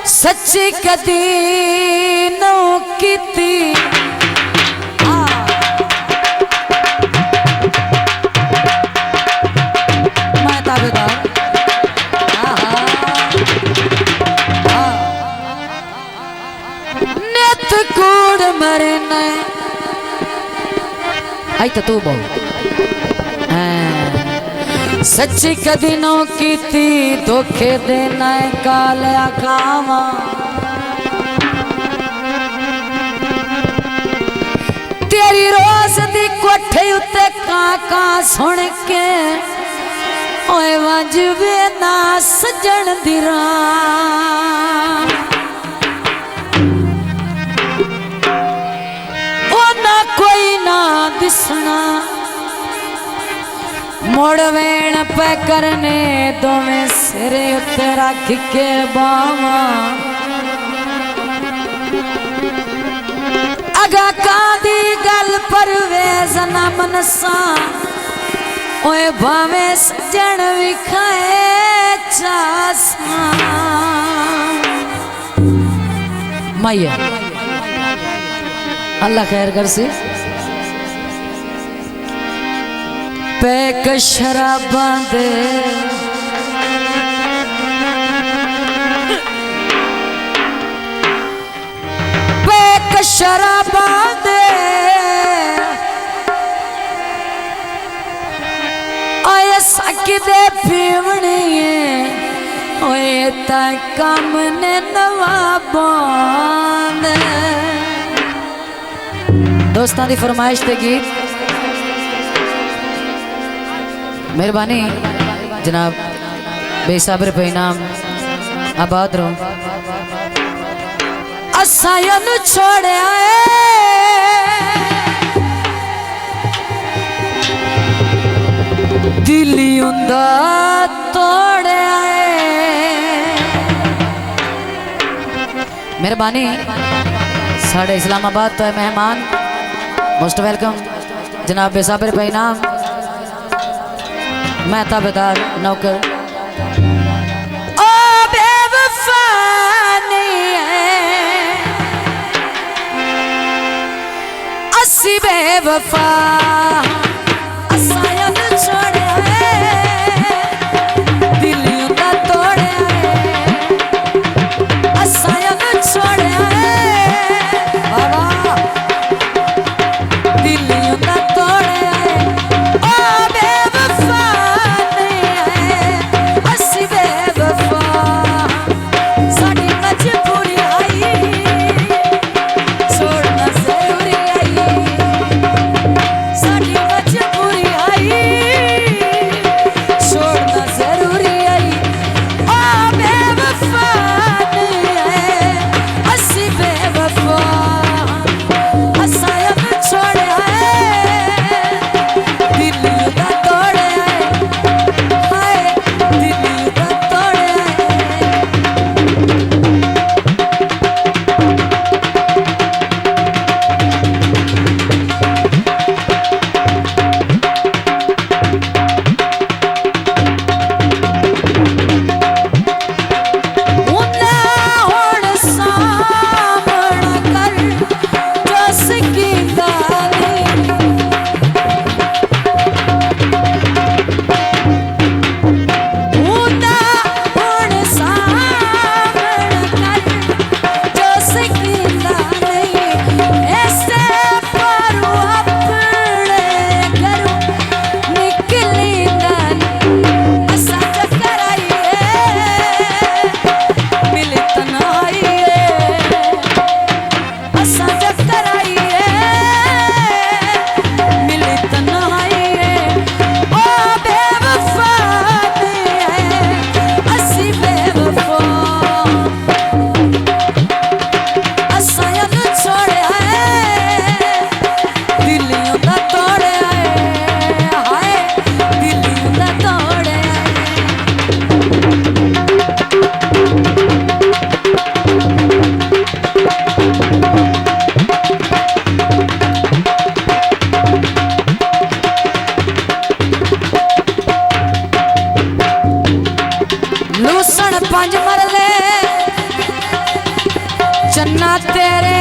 सच्ची कदी नो कीती मैं ताबेदार नित कूड़ मरे न आई तो तू बोल सच्ची कदी नो कीती धोखे देना कालिया खावा तेरी रोज दी कोठे उत्ते काका सुन के ओए वजबे ना सजन दी राम ओ ना कोई ना दिसना मोड़ वेण पे करने दोवें सिरे उत्ते रख के बावा अगा कादी गल पर वे जना मनसा ओए भावे सजन विखाए चासा मैया अल्लाह खैर कर सी पैक शराबां दे पैक शराबां दे आए सकी दे पीवनी ओए ता कम ने नवाबां दे दोस्तां दी फरमाइश ते गीत मेहरबानी जनाब बेसाबर पे इनाम आबाद रहो असायन छोड़े आए दिली उंदा तोड़े आए मेहरबानी साढ़े इस्लामाबाद तो है मेहमान मोस्ट वेलकम जनाब बेसाबर पे इनाम मैं ताबेदार नौकर ओ बेवफा नहीं है अस्सी बेवफा असायन छोड़े दिलियों का तोड़े असायन छोड़े दिलियों का तोड़े साड़ी रुसन पंज मरले चन्ना तेरे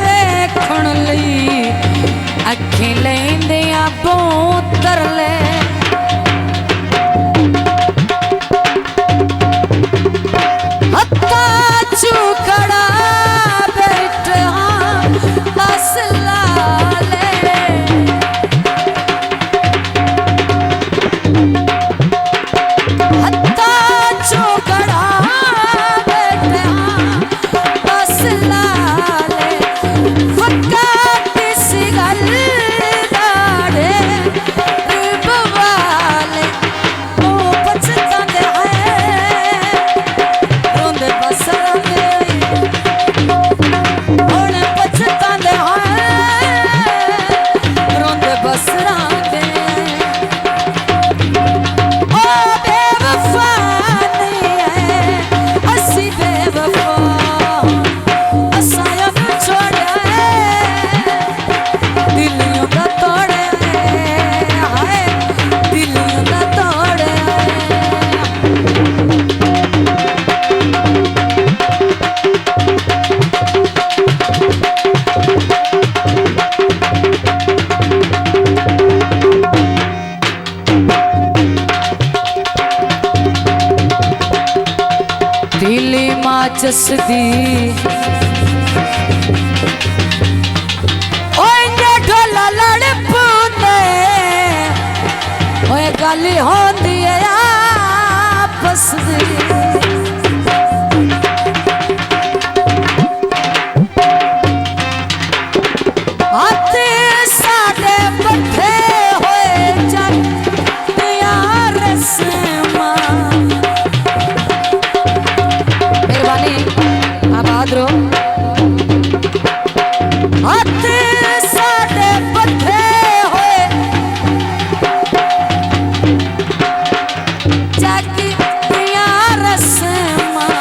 वेखण लई अखी लेंदियां बूतर ले हत्ता चुकड़ा बैठा बस लाले हत्ता चुकड़ा बैठा बस लाले फकात सी गल दाड़े बवाले ओ पछतांदे है रोंदे बसरांदे हुण पछतांदे है रोंदे बसरांदे ओ बेवफा नहीं है असी बेवफा असां अब छोड़िया है दिलियों दा तोड़िया हाय दिलियों दा तोड़िया दिली माचस दी ओए ढोला लड़ पूंदे ओए गल होंदी है आपस दी हाथ साडे पट्ठे होए जग दिया रस्मां आबाद रो हाथ साडे पट्ठे होए जग दिया रस्मां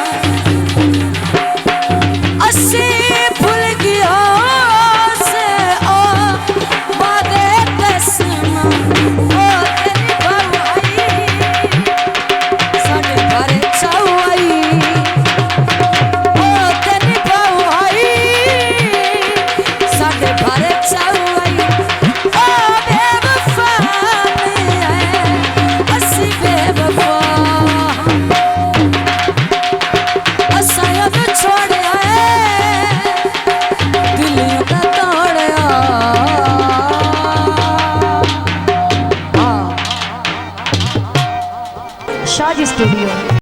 असी भुल गया से ओ वादे कसमां ओ तेरी बाई साडे घरे चाऊ आई Shaji Studio.